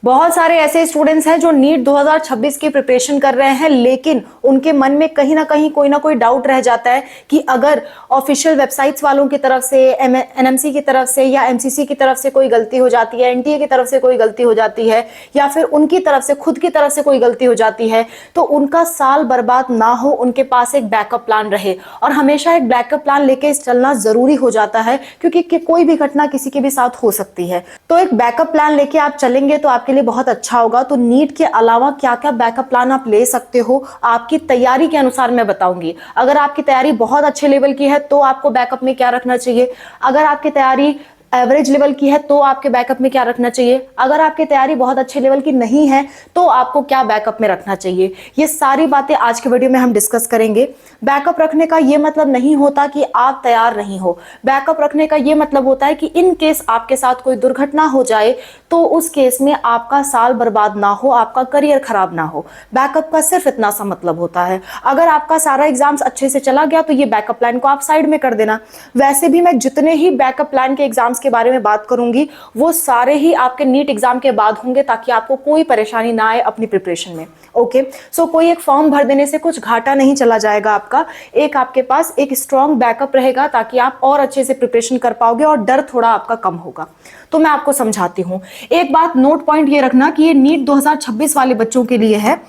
बहुत सारे ऐसे स्टूडेंट्स हैं जो नीट 2026 की प्रिपरेशन कर रहे हैं, लेकिन उनके मन में कहीं ना कहीं कोई ना कोई डाउट रह जाता है कि अगर ऑफिशियल वेबसाइट्स वालों की तरफ से, एनएमसी की तरफ से या एमसीसी की तरफ से कोई गलती हो जाती है, एनटीए की तरफ से कोई गलती हो जाती है, या फिर उनकी तरफ से, खुद की तरफ से कोई गलती हो जाती है, तो उनका साल बर्बाद ना हो, उनके पास एक बैकअप प्लान रहे। और हमेशा एक बैकअप प्लान लेके चलना जरूरी हो जाता है, क्योंकि कोई भी घटना किसी के भी साथ हो सकती है। तो एक बैकअप प्लान लेके आप चलेंगे तो आपके लिए बहुत अच्छा होगा। तो नीट के अलावा क्या क्या बैकअप प्लान आप ले सकते हो, आपकी तैयारी के अनुसार मैं बताऊंगी। अगर आपकी तैयारी बहुत अच्छे लेवल की है तो आपको बैकअप में क्या रखना चाहिए, अगर आपकी तैयारी एवरेज लेवल की है तो आपके बैकअप में क्या रखना चाहिए, अगर आपकी तैयारी बहुत अच्छे लेवल की नहीं है तो आपको क्या बैकअप में रखना चाहिए, ये सारी बातें आज के वीडियो में हम डिस्कस करेंगे। बैकअप रखने का ये मतलब नहीं होता कि आप तैयार नहीं हो। बैकअप रखने का ये मतलब होता है कि इन केस आपके साथ कोई दुर्घटना हो जाए तो उस केस में आपका साल बर्बाद ना हो, आपका करियर खराब ना हो। बैकअप का सिर्फ इतना सा मतलब होता है। अगर आपका सारा एग्जाम्स अच्छे से चला गया तो ये बैकअप प्लान को आप साइड में कर देना। वैसे भी मैं जितने ही बैकअप प्लान के एग्जाम्स के बारे में बात करूंगी वो सारे ही आपके नीट एग्जाम के बाद होंगे, ताकि आपको कोई परेशानी ना आए अपनी प्रिपरेशन में। ओके, सो कोई एक फॉर्म भर देने से कुछ घाटा नहीं चला जाएगा आपका। एक आपके पास एक स्ट्रॉन्ग बैकअप रहेगा ताकि आप और अच्छे से प्रिपरेशन कर पाओगे और डर थोड़ा आपका कम होगा। तो मैं आपको समझाती हूं। एक बात नोट पॉइंट ये रखना कि ये नीट 2026 वाले बच्चों के लिए है।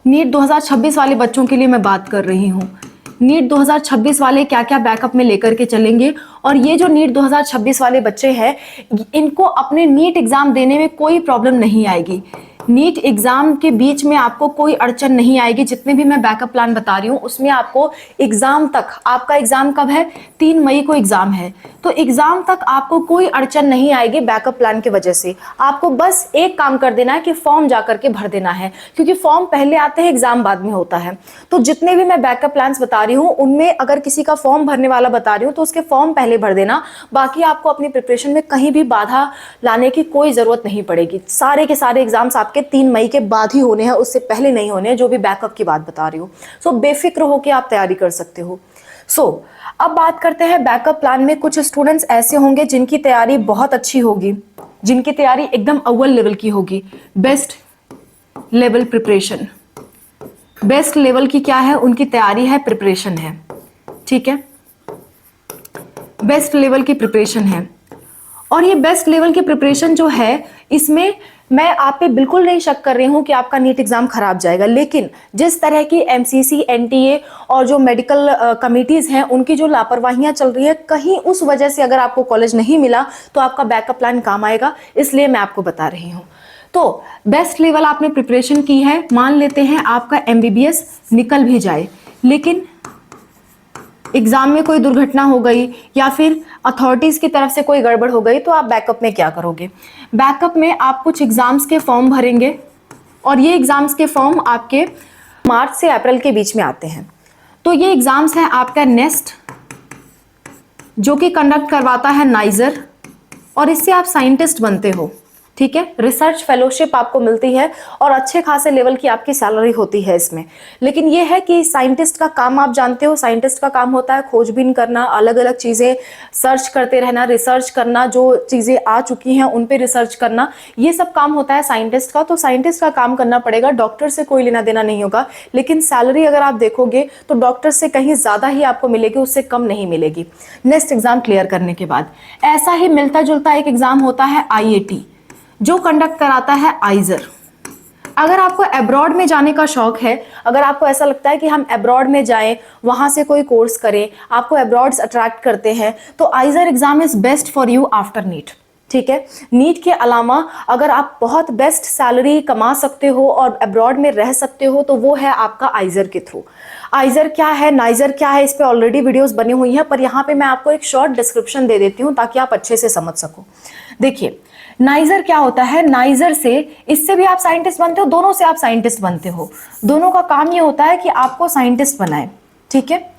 नीट 2026 वाले बच्चों के लिए मैं बात कर रही हूं। नीट 2026 वाले क्या क्या बैकअप में लेकर के चलेंगे, और ये जो नीट 2026 वाले बच्चे हैं इनको अपने नीट एग्जाम देने में कोई प्रॉब्लम नहीं आएगी। नीट एग्जाम के बीच में आपको कोई अड़चन नहीं आएगी। जितने भी मैं बैकअप प्लान बता रही हूँ उसमें आपको एग्जाम तक, आपका एग्जाम कब है, 3 मई को एग्जाम है, तो एग्जाम तक आपको कोई अड़चन नहीं आएगी बैकअप प्लान की वजह से। आपको बस एक काम कर देना है कि फॉर्म जाकर के भर देना है, क्योंकि फॉर्म पहले आते हैं, एग्जाम बाद में होता है। तो जितने भी मैं बैकअप प्लान्स बता रही हूँ उनमें अगर किसी का फॉर्म भरने वाला बता रही हूँ तो उसके फॉर्म पहले भर देना। बाकी आपको अपनी प्रिपरेशन में कहीं भी बाधा लाने की कोई जरूरत नहीं पड़ेगी। सारे के सारे एग्जाम्स आपके 3 मई के बाद ही होने हैं, उससे पहले नहीं होने हैं, जो भी बैकअप की बात बता रही हूँ। सो बेफिक्र होकर आप तैयारी कर सकते हो। अब बात करते हैं बैकअप प्लान में। कुछ स्टूडेंट्स ऐसे होंगे जिनकी तैयारी बहुत अच्छी होगी, जिनकी तैयारी एकदम अव्वल लेवल की होगी। Best level preparation, best level की क्या है उनकी तैयारी है, प्रिपरेशन है। ठीक है, बेस्ट लेवल की प्रिपरेशन है। और ये बेस्ट लेवल की प्रिपरेशन जो है, इसमें मैं आप पे बिल्कुल नहीं शक कर रही हूं कि आपका नीट एग्जाम खराब जाएगा, लेकिन जिस तरह की एमसीसी, एनटीए और जो मेडिकल कमिटीज हैं उनकी जो लापरवाहियां चल रही है, कहीं उस वजह से अगर आपको कॉलेज नहीं मिला तो आपका बैकअप प्लान काम आएगा, इसलिए मैं आपको बता रही हूं। तो बेस्ट लेवल आपने प्रिपरेशन की है, मान लेते हैं आपका एमबीबीएस निकल भी जाए, लेकिन एग्जाम में कोई दुर्घटना हो गई या फिर अथॉरिटीज की तरफ से कोई गड़बड़ हो गई, तो आप बैकअप में क्या करोगे। बैकअप में आप कुछ एग्जाम्स के फॉर्म भरेंगे, और ये एग्जाम्स के फॉर्म आपके मार्च से अप्रैल के बीच में आते हैं। तो ये एग्जाम्स हैं आपका नेस्ट, जो कि कंडक्ट करवाता है नाइजर, और इससे आप साइंटिस्ट बनते हो। ठीक है, रिसर्च फेलोशिप आपको मिलती है और अच्छे खासे लेवल की आपकी सैलरी होती है इसमें। लेकिन ये है कि साइंटिस्ट का काम आप जानते हो, साइंटिस्ट का काम होता है खोजबीन करना, अलग अलग चीजें सर्च करते रहना, रिसर्च करना, जो चीजें आ चुकी हैं उन पे रिसर्च करना, ये सब काम होता है साइंटिस्ट का। तो साइंटिस्ट का काम करना पड़ेगा, डॉक्टर से कोई लेना देना नहीं होगा। लेकिन सैलरी अगर आप देखोगे तो डॉक्टर से कहीं ज्यादा ही आपको मिलेगी, उससे कम नहीं मिलेगी नेक्स्ट एग्जाम क्लियर करने के बाद। ऐसा ही मिलता जुलता एक एग्जाम होता है आईएटी, जो कंडक्ट कराता है आइजर। अगर आपको अब्रॉड में जाने का शौक है, अगर आपको ऐसा लगता है कि हम अब्रॉड में जाएं, वहां से कोई कोर्स करें, आपको अब्रॉड्स अट्रैक्ट करते हैं, तो IISER exam is best for you after NEET. ठीक है, नीट के अलावा अगर आप बहुत बेस्ट सैलरी कमा सकते हो और अब्रॉड में रह सकते हो तो वो है आपका आइजर के थ्रू। आइजर क्या है, नाइजर क्या है, इस पे ऑलरेडी वीडियोस बनी हुई हैं, पर यहाँ पे मैं आपको एक शॉर्ट डिस्क्रिप्शन दे देती हूँ ताकि आप अच्छे से समझ सको। देखिए, नाइजर क्या होता है, नाइजर से, इससे भी आप साइंटिस्ट बनते हो, दोनों से आप साइंटिस्ट बनते हो। दोनों का काम ये होता है कि आपको साइंटिस्ट बनाए। ठीक है,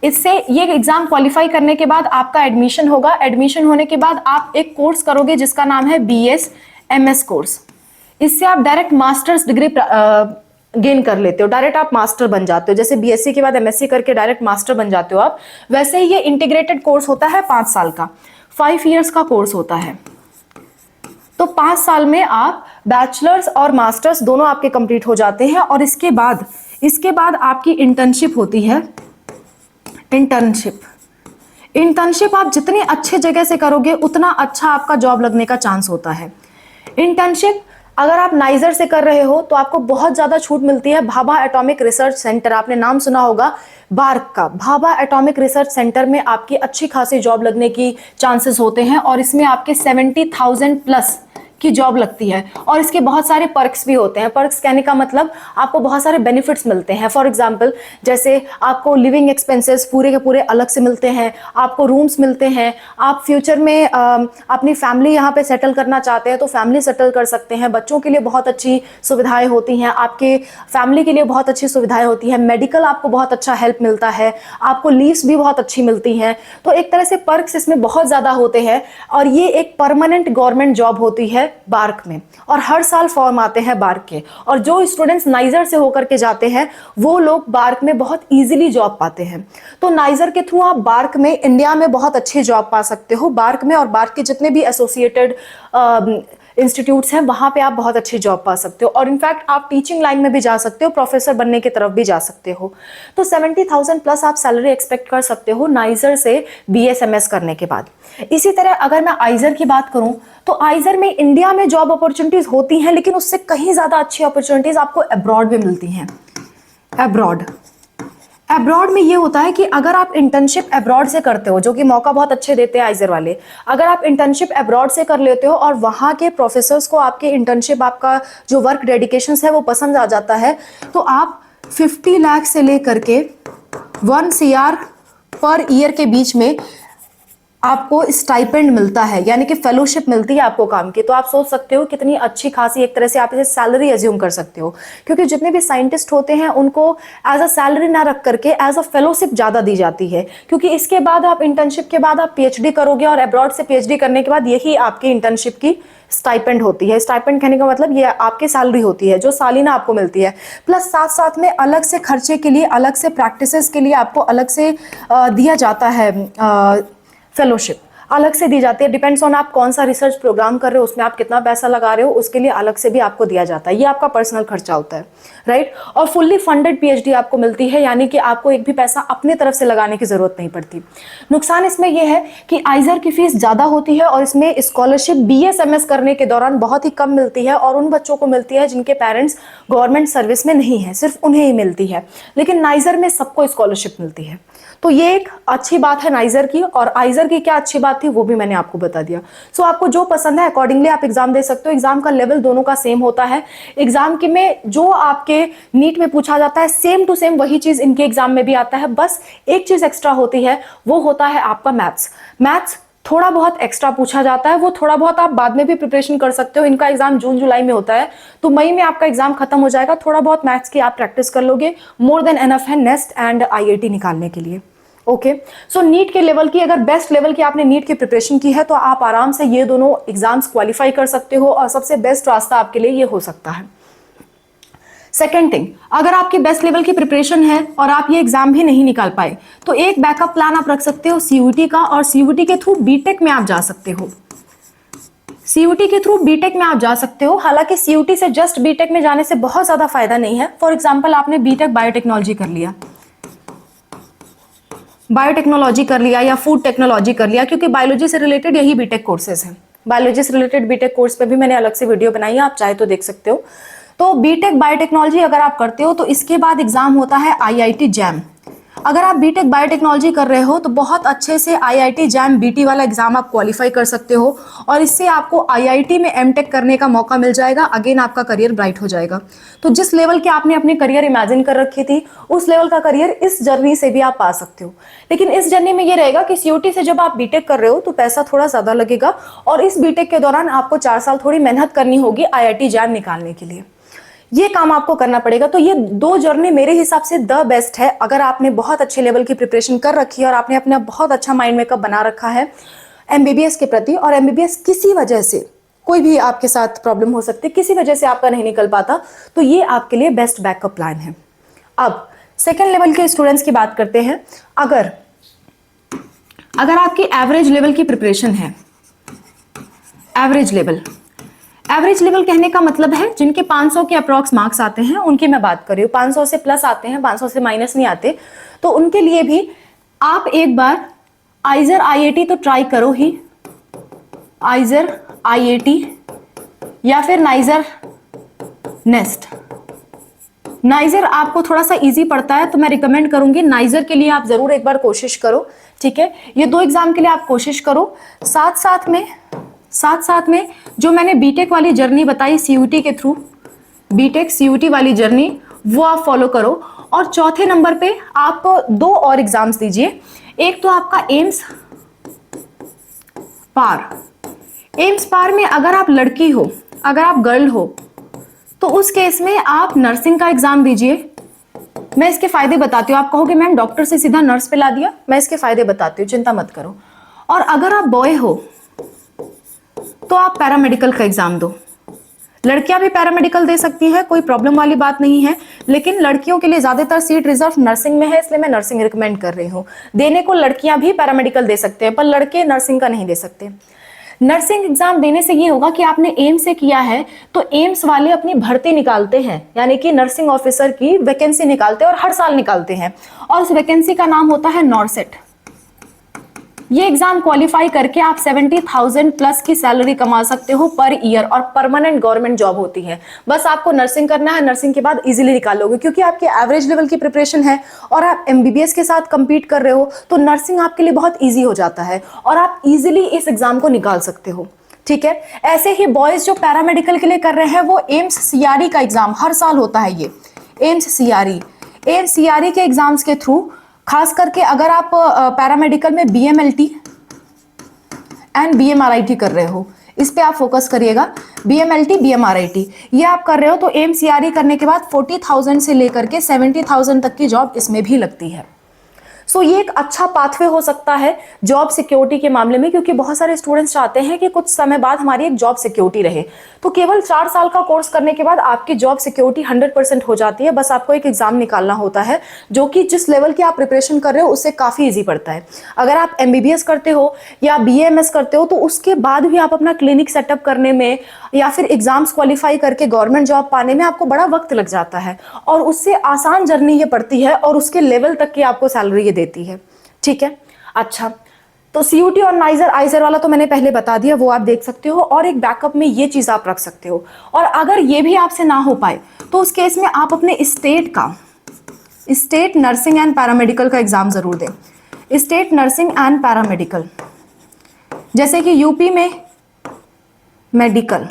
इससे ये एग्जाम क्वालिफाई करने के बाद आपका एडमिशन होगा। एडमिशन होने के बाद आप एक कोर्स करोगे जिसका नाम है बीएस एमएस कोर्स। इससे आप डायरेक्ट मास्टर्स डिग्री गेन कर लेते हो, डायरेक्ट आप मास्टर बन जाते हो। जैसे बीएससी के बाद एमएससी करके डायरेक्ट मास्टर बन जाते हो आप, वैसे ही ये इंटीग्रेटेड कोर्स होता है 5 साल का, 5 इयर्स का कोर्स होता है। तो 5 साल में आप बैचलर्स और मास्टर्स दोनों आपके कंप्लीट हो जाते हैं। और इसके बाद आपकी इंटर्नशिप होती है। इंटर्नशिप आप जितनी अच्छे जगह से करोगे उतना अच्छा आपका जॉब लगने का चांस होता है। इंटर्नशिप अगर आप नाइजर से कर रहे हो तो आपको बहुत ज्यादा छूट मिलती है। भाभा एटॉमिक रिसर्च सेंटर, आपने नाम सुना होगा बार्क का। भाभा एटॉमिक रिसर्च सेंटर में आपकी अच्छी खासी जॉब लगने की चांसेस होते हैं और इसमें आपके 70,000 प्लस की जॉब लगती है। और इसके बहुत सारे पर्क्स भी होते हैं। पर्क्स कहने का मतलब आपको बहुत सारे बेनिफिट्स मिलते हैं। फॉर एग्जांपल जैसे आपको लिविंग एक्सपेंसेस पूरे के पूरे अलग से मिलते हैं, आपको रूम्स मिलते हैं, आप फ्यूचर में अपनी फैमिली यहाँ पे सेटल करना चाहते हैं तो फैमिली सेटल कर सकते हैं। बच्चों के लिए बहुत अच्छी सुविधाएं होती हैं, आपके फैमिली के लिए बहुत अच्छी सुविधाएं होती हैं। मेडिकल आपको बहुत अच्छा हेल्प मिलता है, आपको लीव्स भी बहुत अच्छी मिलती हैं। तो एक तरह से पर्क्स इसमें बहुत ज़्यादा होते हैं और ये एक परमानेंट गवर्नमेंट जॉब होती है बार्क में। और हर साल फॉर्म आते हैं बार्क के, और जो स्टूडेंट्स नाइजर से होकर के जाते हैं वो लोग बार्क में बहुत इजीली जॉब पाते हैं। तो नाइजर के थ्रू आप बार्क में इंडिया में बहुत अच्छी जॉब पा सकते हो। बार्क में और बार्क के जितने भी एसोसिएटेड इंस्टीट्यूट्स हैं वहां पे आप बहुत अच्छी जॉब पा सकते हो। और इनफैक्ट आप टीचिंग लाइन में भी जा सकते हो, प्रोफेसर बनने की तरफ भी जा सकते हो। तो 70,000 प्लस आप सैलरी एक्सपेक्ट कर सकते हो नाइजर से BSMS करने के बाद। इसी तरह अगर मैं आइजर की बात करूं तो आइजर में इंडिया में जॉब अपॉर्चुनिटीज होती हैं, लेकिन उससे कहीं ज्यादा अच्छी अपॉर्चुनिटीज आपको अब्रॉड भी मिलती हैं। अब्रॉड में ये होता है कि अगर आप इंटर्नशिप अब्रॉड से करते हो, जो कि मौका बहुत अच्छे देते हैं आइजर वाले, अगर आप इंटर्नशिप अब्रॉड से कर लेते हो और वहाँ के प्रोफेसर्स को आपके इंटर्नशिप, आपका जो वर्क डेडिकेशन है वो पसंद आ जाता है, तो आप 50 लाख से लेकर के 1 CR पर ईयर के बीच में आपको स्टाइपेंड मिलता है, यानी कि फेलोशिप मिलती है आपको काम की। तो आप सोच सकते हो कितनी अच्छी खासी एक तरह से आप इसे सैलरी एज्यूम कर सकते हो, क्योंकि जितने भी साइंटिस्ट होते हैं उनको एज अ सैलरी ना रख करके एज अ फेलोशिप ज़्यादा दी जाती है। क्योंकि इसके बाद आप इंटर्नशिप के बाद आप PhD करोगे और अब्रॉड से PhD करने के बाद यही आपकी इंटर्नशिप की स्टाइपेंड होती है। स्टाइपेंड कहने का मतलब ये आपकी सैलरी होती है जो सालाना आपको मिलती है। प्लस साथ साथ में अलग से खर्चे के लिए, अलग से प्रैक्टिसेस के लिए आपको अलग से दिया जाता है, फेलोशिप अलग से दी जाती है। डिपेंड्स ऑन आप कौन सा रिसर्च प्रोग्राम कर रहे हो, उसमें आप कितना पैसा लगा रहे हो, उसके लिए अलग से भी आपको दिया जाता है। ये आपका पर्सनल खर्चा होता है, राइट। और फुल्ली फंडेड PhD आपको मिलती है, यानी कि आपको एक भी पैसा अपने तरफ से लगाने की जरूरत नहीं पड़ती। नुकसान इसमें यह है कि आइजर की फीस ज्यादा होती है और इसमें स्कॉलरशिप BSMS करने के दौरान बहुत ही कम मिलती है और उन बच्चों को मिलती है जिनके पेरेंट्स गवर्नमेंट सर्विस में नहीं है, सिर्फ उन्हें ही मिलती है। लेकिन नाइजर में सबको स्कॉलरशिप मिलती है। तो ये एक अच्छी बात है नाइजर की। और आइजर की क्या अच्छी बात थी वो भी मैंने आपको बता दिया। सो आपको जो पसंद है अकॉर्डिंगली आप एग्जाम दे सकते हो। एग्जाम का लेवल दोनों का सेम होता है। एग्जाम के में जो आपके नीट में पूछा जाता है सेम टू सेम वही चीज इनके एग्जाम में भी आता है। बस एक चीज एक्स्ट्रा होती है, वो होता है आपका मैथ्स थोड़ा बहुत एक्स्ट्रा पूछा जाता है। वो थोड़ा बहुत आप बाद में भी प्रिपरेशन कर सकते हो। इनका एग्जाम जून जुलाई में होता है, तो मई में आपका एग्जाम खत्म हो जाएगा। थोड़ा बहुत मैथ्स की आप प्रैक्टिस कर लोगे, मोर देन एनफ है नेस्ट एंड IIT निकालने के लिए। ओके, सो नीट के लेवल की, अगर बेस्ट लेवल की आपने नीट की प्रिपरेशन की है तो आप आराम से ये दोनों एग्जाम्स क्वालिफाई कर सकते हो और सबसे बेस्ट रास्ता आपके लिए ये हो सकता है। सेकेंड थिंग, अगर आपकी बेस्ट लेवल की प्रिपरेशन है और आप ये एग्जाम भी नहीं निकाल पाए तो एक बैकअप प्लान आप रख सकते हो CUET का, और CUET के थ्रू बीटेक में आप जा सकते हो। CUET के थ्रू बीटेक में आप जा सकते हो। हालांकि CUET से जस्ट बीटेक में जाने से बहुत ज्यादा फायदा नहीं है। फॉर एग्जाम्पल आपने बीटेक बायोटेक्नोलॉजी कर लिया, या फूड टेक्नोलॉजी कर लिया, क्योंकि बायोलॉजी से रिलेटेड यही बीटेक कोर्सेज हैं। बायोलॉजी से रिलेटेड बीटेक कोर्स पे भी मैंने अलग से वीडियो बनाई है, आप चाहे तो देख सकते हो। तो बीटेक बायोटेक्नोलॉजी अगर आप करते हो तो इसके बाद एग्जाम होता है IIT JAM। अगर आप बीटेक बायोटेक्नोलॉजी कर रहे हो तो बहुत अच्छे से IIT JAM BT वाला एग्जाम आप क्वालिफाई कर सकते हो और इससे आपको IIT में MTech करने का मौका मिल जाएगा। अगेन आपका करियर ब्राइट हो जाएगा। तो जिस लेवल के आपने अपनी करियर इमेजिन कर रखी थी उस लेवल का करियर इस जर्नी से भी आप पा सकते हो। लेकिन इस जर्नी में ये रहेगा कि CUET से जब आप बीटेक कर रहे हो तो पैसा थोड़ा ज्यादा लगेगा और इस बीटेक के दौरान आपको 4 साल थोड़ी मेहनत करनी होगी IIT JAM निकालने के लिए। ये काम आपको करना पड़ेगा। तो ये दो जर्नी मेरे हिसाब से द बेस्ट है। अगर आपने बहुत अच्छे लेवल की प्रिपरेशन कर रखी है और आपने अपना बहुत अच्छा माइंड मेकअप बना रखा है MBBS के प्रति, और MBBS किसी वजह से, कोई भी आपके साथ प्रॉब्लम हो सकती है, किसी वजह से आपका नहीं निकल पाता, तो ये आपके लिए बेस्ट बैकअप प्लान है। अब सेकेंड लेवल के स्टूडेंट्स की बात करते हैं। अगर आपकी एवरेज लेवल की प्रिपरेशन है, एवरेज लेवल, एवरेज लेवल कहने का मतलब है जिनके 500 के अप्रॉक्स मार्क्स आते हैं उनकी मैं बात कर रही हूँ, 500 से प्लस आते हैं, 500 से माइनस नहीं आते, तो उनके लिए भी आप एक बार आइजर IIT तो ट्राई करो ही, आइजर IIT या फिर नाइजर नेस्ट। नाइजर आपको थोड़ा सा इजी पड़ता है तो मैं रिकमेंड करूंगी नाइजर के लिए आप जरूर एक बार कोशिश करो, ठीक है। ये 2 एग्जाम के लिए आप कोशिश करो। साथ साथ में जो मैंने बीटेक वाली जर्नी बताई CUT के थ्रू, बीटेक CUT वाली जर्नी वो आप फॉलो करो। और चौथे नंबर पे आप 2 और एग्जाम्स दीजिए। एक तो आपका एम्स पार में अगर आप लड़की हो, अगर आप गर्ल हो, तो उस केस में आप नर्सिंग का एग्जाम दीजिए। मैं इसके फायदे बताती हूँ। आप कहोगे मैम डॉक्टर से सीधा नर्स पे ला दिया, मैं इसके फायदे बताती हूँ, चिंता मत करो। और अगर आप बॉय हो तो आप पैरामेडिकल का एग्जाम दो। लड़कियां भी पैरामेडिकल दे सकती हैं, कोई प्रॉब्लम वाली बात नहीं है, लेकिन लड़कियों के लिए ज्यादातर सीट रिजर्व नर्सिंग में है, इसलिए मैं नर्सिंग रिकमेंड कर रही हूँ। देने को लड़कियां भी पैरामेडिकल दे सकते हैं, पर लड़के नर्सिंग का नहीं दे सकते। नर्सिंग एग्जाम देने से ये होगा कि आपने एम्स से किया है, तो एम्स वाले अपनी भर्ती निकालते हैं, यानी कि नर्सिंग ऑफिसर की वैकेंसी निकालते हैं और हर साल निकालते हैं, और उस वैकेंसी का नाम होता है नॉर्सेट। ये एग्जाम क्वालिफाई करके आप 70,000 प्लस की सैलरी कमा सकते हो पर ईयर, और परमानेंट गवर्नमेंट जॉब होती है। बस आपको नर्सिंग करना है, नर्सिंग के बाद इजीली निकालोगे, क्योंकि आपके एवरेज लेवल की प्रिपरेशन है और आप MBBS के साथ compete कर रहे हो, तो नर्सिंग आपके लिए बहुत ईजी हो जाता है और आप इजीली इस एग्जाम को निकाल सकते हो, ठीक है। ऐसे ही बॉयज जो पैरामेडिकल के लिए कर रहे हैं, वो एम्स CRE का एग्जाम हर साल होता है। ये एम्स CRE के एग्जाम्स के थ्रू, खास करके अगर आप पैरामेडिकल में BMLT एंड BMRIT कर रहे हो, इस पे आप फोकस करिएगा। BMLT BMRIT ये आप कर रहे हो तो एम्स CRE करने के बाद 40,000 से लेकर के 70,000 तक की जॉब इसमें भी लगती है। सो ये एक अच्छा पाथवे हो सकता है जॉब सिक्योरिटी के मामले में, क्योंकि बहुत सारे स्टूडेंट्स चाहते हैं कि कुछ समय बाद हमारी एक जॉब सिक्योरिटी रहे। तो केवल 4 साल का कोर्स करने के बाद आपकी जॉब सिक्योरिटी 100% हो जाती है। बस आपको एक एग्जाम निकालना होता है, जो कि जिस लेवल की आप प्रिपरेशन कर रहे हो उससे काफ़ी ईजी पड़ता है। अगर आप MBBS करते हो या BAMS करते हो, तो उसके बाद भी आप अपना क्लिनिक सेटअप करने में या फिर एग्जाम्स क्वालिफाई करके गवर्नमेंट जॉब पाने में आपको बड़ा वक्त लग जाता है, और उससे आसान जर्नी ये पड़ती है और उसके लेवल तक की आपको सैलरी ये देती है, ठीक है। अच्छा, तो CUT और नाइजर आइजर वाला तो मैंने पहले बता दिया, वो आप देख सकते हो, और एक बैकअप में ये चीज आप रख सकते हो। और अगर ये भी आपसे ना हो पाए तो उस केस में आप अपने स्टेट नर्सिंग एंड पैरामेडिकल का एग्जाम जरूर दें। स्टेट नर्सिंग एंड पैरामेडिकल, जैसे कि यूपी में मेडिकल,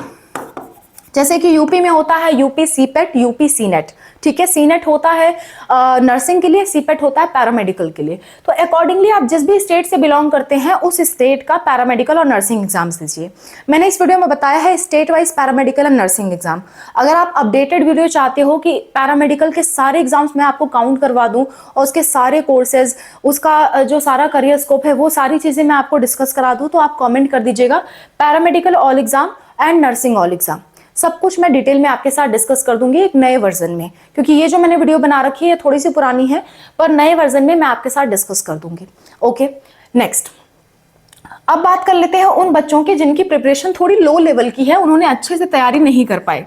जैसे कि यूपी में होता है यूपी CPET, यूपी CNET, ठीक है। CNET होता है नर्सिंग के लिए, CPET होता है पैरामेडिकल के लिए। तो अकॉर्डिंगली आप जिस भी स्टेट से बिलोंग करते हैं उस स्टेट का पैरामेडिकल और नर्सिंग एग्जाम्स दीजिए। मैंने इस वीडियो में बताया है state wise paramedical and nursing exam. अगर आप अपडेटेड वीडियो चाहते हो कि पैरामेडिकल के सारे एग्जाम्स मैं आपको काउंट करवा दूं और उसके सारे कोर्सेज, उसका जो सारा करियर स्कोप है, वो सारी चीजें मैं आपको डिस्कस करा दूं, तो आप कॉमेंट कर दीजिएगा paramedical all exam and nursing all exam. सब कुछ मैं डिटेल में आपके साथ डिस्कस कर दूंगी एक नए वर्जन में, क्योंकि ये जो मैंने वीडियो बना रखी है थोड़ी सी पुरानी है, पर नए वर्जन में मैं आपके साथ डिस्कस कर दूंगी। ओके, नेक्स्ट अब बात कर लेते हैं उन बच्चों की जिनकी प्रिपरेशन थोड़ी लो लेवल की है, उन्होंने अच्छे से तैयारी नहीं कर पाए।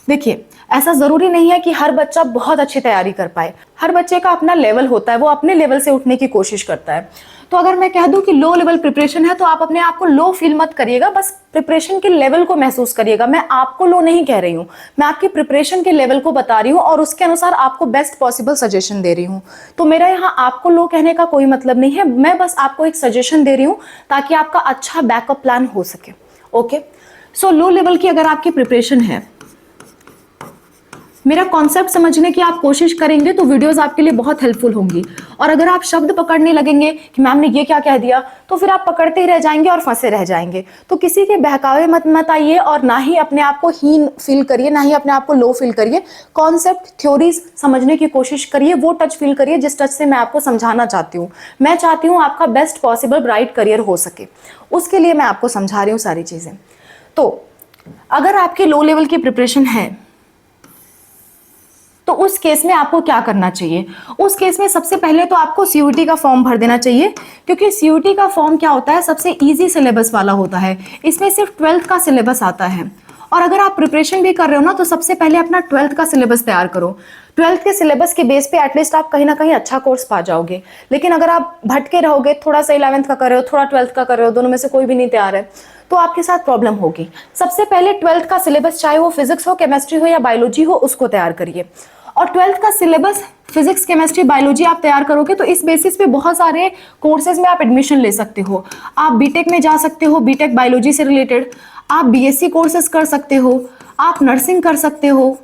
देखिए, ऐसा जरूरी नहीं है कि हर बच्चा बहुत अच्छी तैयारी कर पाए। हर बच्चे का अपना लेवल होता है, वो अपने लेवल से उठने की कोशिश करता है। तो अगर मैं कह दूं कि लो लेवल प्रिपरेशन है, तो आप अपने आप को लो फील मत करिएगा, बस प्रिपरेशन के लेवल को महसूस करिएगा। मैं आपको लो नहीं कह रही हूँ, मैं आपकी प्रिपरेशन के लेवल को बता रही हूँ और उसके अनुसार आपको बेस्ट पॉसिबल सजेशन दे रही हूँ। तो मेरा यहाँ आपको लो कहने का कोई मतलब नहीं है, मैं बस आपको एक सजेशन दे रही हूँ ताकि आपका अच्छा बैकअप प्लान हो सके। ओके, सो लो लेवल की अगर आपकी प्रिपरेशन है, मेरा कॉन्सेप्ट समझने की आप कोशिश करेंगे तो वीडियोस आपके लिए बहुत हेल्पफुल होंगी। और अगर आप शब्द पकड़ने लगेंगे कि मैम ने ये क्या कह दिया, तो फिर आप पकड़ते ही रह जाएंगे और फंसे रह जाएंगे। तो किसी के बहकावे मत आइए और ना ही अपने आप को हीन फील करिए, ना ही अपने आप को लो फील करिए। कॉन्सेप्ट थ्योरीज समझने की कोशिश करिए, वो टच फील करिए जिस टच से मैं आपको समझाना चाहती हूँ। मैं चाहती हूँ आपका बेस्ट पॉसिबल ब्राइट करियर हो सके, उसके लिए मैं आपको समझा रही हूँ सारी चीजें। तो अगर आपकी लो लेवल की प्रिपरेशन है तो उस केस में आपको क्या करना चाहिए? उस केस में सबसे पहले तो आपको CUT का फॉर्म भर देना चाहिए, क्योंकि CUT का फॉर्म क्या होता है, सबसे इजी सिलेबस वाला होता है। इसमें सिर्फ 12th का सिलेबस आता है और अगर आप प्रिपरेशन भी कर रहे हो ना, तो सबसे पहले अपना 12th का सिलेबस तैयार करो। 12th के सिलेबस के बेस पे एटलीस्ट आप कहीं ना कहीं अच्छा कोर्स पा जाओगे। लेकिन अगर आप भटके रहोगे, थोड़ा सा 11th का कर रहे हो, थोड़ा 12th का कर रहे हो, दोनों में से कोई भी नहीं तैयार है, तो आपके साथ प्रॉब्लम होगी। सबसे पहले 12th का सिलेबस, चाहे वो फिजिक्स हो, केमिस्ट्री हो या बायोलॉजी हो, उसको तैयार करिए। और 12th का सिलेबस फिजिक्स, केमिस्ट्री, बायोलॉजी आप तैयार करोगे तो इस बेसिस पे बहुत सारे कोर्सेज में आप एडमिशन ले सकते हो। आप बीटेक में जा सकते हो, बीटेक बायोलॉजी से रिलेटेड, आप बीएससी कोर्सेज कर सकते हो, आप नर्सिंग कर सकते हो,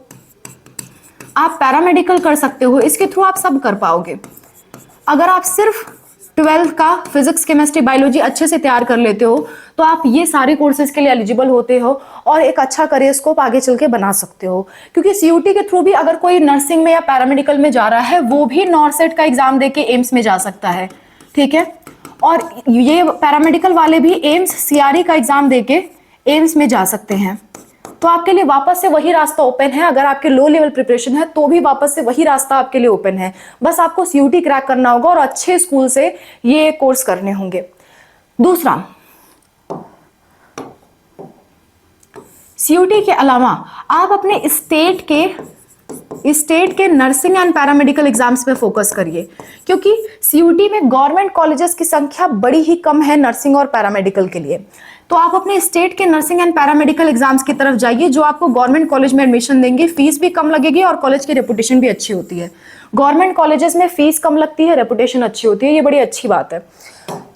आप पैरामेडिकल कर सकते हो। इसके थ्रू आप सब कर पाओगे। अगर आप सिर्फ 12th का फिजिक्स, केमिस्ट्री, बायोलॉजी अच्छे से तैयार कर लेते हो तो आप ये सारे कोर्सेज के लिए एलिजिबल होते हो और एक अच्छा करियर स्कोप आगे चल के बना सकते हो। क्योंकि सीयूटी के थ्रू भी अगर कोई नर्सिंग में या पैरामेडिकल में जा रहा है, वो भी नॉर्सेट का एग्जाम देके एम्स में जा सकता है, ठीक है। और ये पैरामेडिकल वाले भी एम्स, सीआरई का एग्जाम देके एम्स में जा सकते हैं। तो आपके लिए वापस से वही रास्ता ओपन है। अगर आपके लो लेवल प्रिपरेशन है तो भी वापस से वही रास्ता आपके लिए ओपन है। बस आपको सीयूटी क्रैक करना होगा और अच्छे स्कूल से ये कोर्स करने होंगे। दूसरा, सीयूटी के अलावा आप अपने स्टेट के नर्सिंग एंड पैरामेडिकल एग्जाम्स पे फोकस करिए, क्योंकि सीयूटी में गवर्नमेंट कॉलेजेस की संख्या बड़ी ही कम है नर्सिंग और पैरामेडिकल के लिए। तो आप अपने स्टेट के नर्सिंग एंड पैरामेडिकल एग्जाम्स की तरफ जाइए, जो आपको गवर्नमेंट कॉलेज में एडमिशन देंगे। फीस भी कम लगेगी और कॉलेज की रेपुटेशन भी अच्छी होती है। गवर्नमेंट कॉलेजेस में फीस कम लगती है, रेपुटेशन अच्छी होती है, ये बड़ी अच्छी बात है।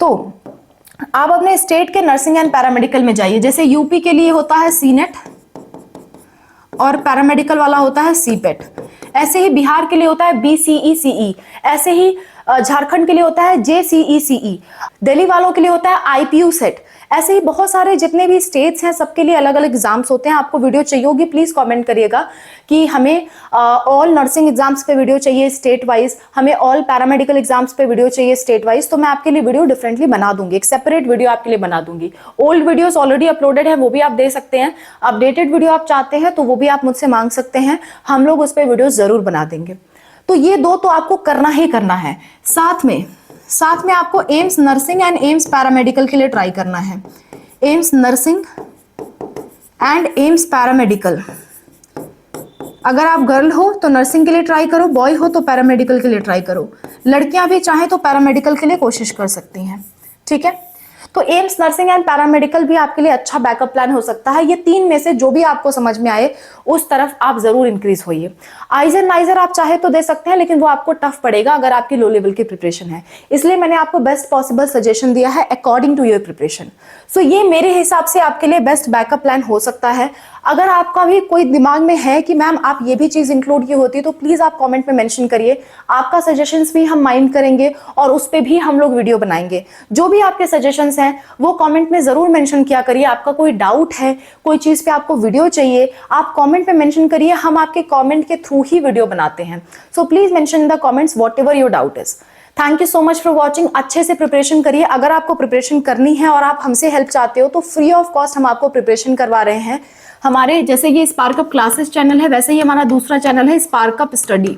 तो आप अपने स्टेट के नर्सिंग एंड पैरामेडिकल में जाइए। जैसे यूपी के लिए होता है सीनेट और पैरामेडिकल वाला होता है सीपेट, ऐसे ही बिहार के लिए होता है बीसीईसीई, ऐसे ही झारखंड के लिए होता है जेसीईसीई, दिल्ली वालों के लिए होता है आईपीयू सेट। ऐसे ही बहुत सारे जितने भी स्टेट्स हैं, सबके लिए अलग अलग एग्जाम्स होते हैं। आपको वीडियो चाहिए होगी, प्लीज कमेंट करिएगा कि हमें ऑल नर्सिंग एग्जाम्स पे वीडियो चाहिए स्टेट वाइज, हमें ऑल पैरामेडिकल एग्जाम्स पे वीडियो चाहिए स्टेट वाइज। तो मैं आपके लिए वीडियो डिफरेंटली बना दूंगी, एक सेपरेट वीडियो आपके लिए बना दूंगी। ओल्ड वीडियोस ऑलरेडी अपलोडेड है, वो भी आप दे सकते हैं। अपडेटेड वीडियो आप चाहते हैं तो वो भी आप मुझसे मांग सकते हैं, हम लोग उस पर वीडियो जरूर बना देंगे। तो ये दो तो आपको करना ही करना है। साथ में आपको AIIMS nursing and AIIMS paramedical के लिए ट्राई करना है। AIIMS nursing and AIIMS paramedical, अगर आप गर्ल हो तो नर्सिंग के लिए ट्राई करो, बॉय हो तो पैरामेडिकल के लिए ट्राई करो। लड़कियां भी चाहें तो पैरामेडिकल के लिए कोशिश कर सकती हैं, ठीक है। तो एम्स नर्सिंग एंड पैरामेडिकल भी आपके लिए अच्छा बैकअप प्लान हो सकता है। ये तीन में से जो भी आपको समझ में आए उस तरफ आप जरूर इंक्रीज होइए। आइजर नाइजर आप चाहे तो दे सकते हैं, लेकिन वो आपको टफ पड़ेगा अगर आपकी लो लेवल की प्रिपरेशन है। इसलिए मैंने आपको बेस्ट पॉसिबल सजेशन दिया है अकॉर्डिंग टू योर प्रिपरेशन। सो ये मेरे हिसाब से आपके लिए बेस्ट बैकअप प्लान हो सकता है। अगर आपका भी कोई दिमाग में है कि मैम आप ये भी चीज इंक्लूड की होती, तो प्लीज आप कमेंट में मेंशन करिए। आपका सजेशंस भी हम माइंड करेंगे और उस पे भी हम लोग वीडियो बनाएंगे। जो भी आपके सजेशंस हैं वो कमेंट में जरूर मेंशन किया करिए। आपका कोई डाउट है, कोई चीज पे आपको वीडियो चाहिए, आप कमेंट में मेंशन करिए। हम आपके कमेंट के थ्रू ही वीडियो बनाते हैं। So please mention in the comments whatever your doubt is. Thank you so much for watching. अच्छे से प्रिपरेशन करिए। अगर आपको प्रिपरेशन करनी है और आप हमसे हेल्प चाहते हो तो फ्री ऑफ कॉस्ट हम आपको प्रिपरेशन करवा रहे हैं। हमारे जैसे ये स्पार्कअप क्लासेस चैनल है, वैसे ही हमारा दूसरा चैनल है स्पार्कअप स्टडी।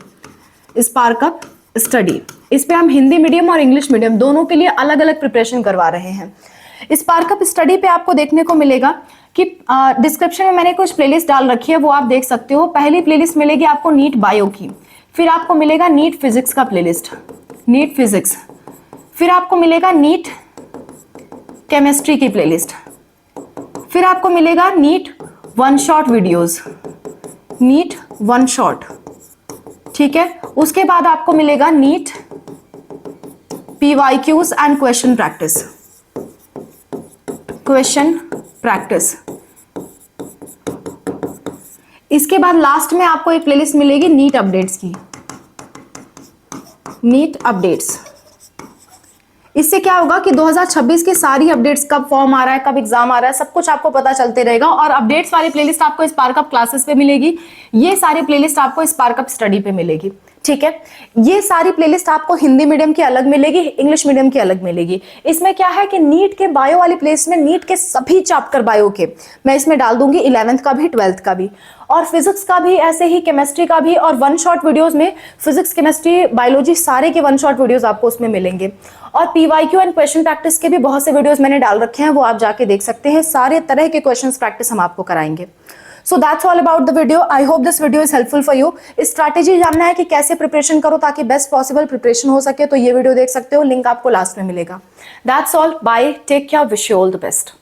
इस पे हम हिंदी मीडियम और इंग्लिश मीडियम दोनों के लिए अलग अलग प्रिपरेशन करवा रहे हैं। स्पार्कअप स्टडी पे आपको देखने को मिलेगा कि डिस्क्रिप्शन में मैंने कुछ प्लेलिस्ट डाल रखी है, वो आप देख सकते हो। पहली प्लेलिस्ट मिलेगी आपको नीट बायो की, फिर आपको मिलेगा नीट फिजिक्स का प्लेलिस्ट, नीट फिजिक्स, फिर आपको मिलेगा नीट केमिस्ट्री की प्लेलिस्ट, फिर आपको मिलेगा NEET one shot videos, NEET one shot, ठीक है। उसके बाद आपको मिलेगा NEET PYQs and question practice. इसके बाद लास्ट में आपको एक प्लेलिस्ट मिलेगी नीट अपडेट्स की, नीट अपडेट्स। इससे क्या होगा कि 2026 की सारी अपडेट्स, कब फॉर्म आ रहा है, कब एग्जाम आ रहा है, सब कुछ आपको पता चलते रहेगा। और अपडेट्स वाली प्लेलिस्ट आपको स्पार्कअप क्लासेस पे मिलेगी, ये सारी प्लेलिस्ट आपको स्पार्कअप स्टडी पे मिलेगी, ठीक है। ये सारी प्लेलिस्ट आपको हिंदी मीडियम की अलग मिलेगी, इंग्लिश मीडियम की अलग मिलेगी। इसमें क्या है कि नीट के बायो वाली प्लेलिस्ट में नीट के सभी चैप्टर बायो के मैं इसमें डाल दूंगी, 11th का भी 12th का भी, और फिजिक्स का भी, ऐसे ही केमिस्ट्री का भी। और वन शॉट वीडियोस में फिजिक्स, केमिस्ट्री, बायोलॉजी सारे के वन शॉट वीडियोस आपको उसमें मिलेंगे। और PYQ एंड क्वेश्चन प्रैक्टिस के भी बहुत से वीडियोस मैंने डाल रखे हैं, वो आप जाके देख सकते हैं। सारे तरह के क्वेश्चन प्रैक्टिस हम आपको कराएंगे। So that's all about the video. I hope this video is helpful for you. Strategy जानना है कि कैसे प्रिपरेशन करो ताकि बेस्ट पॉसिबल प्रिपरेशन हो सके, तो ये वीडियो देख सकते हो, लिंक आपको लास्ट में मिलेगा। That's all, bye, take care, wish you all the best.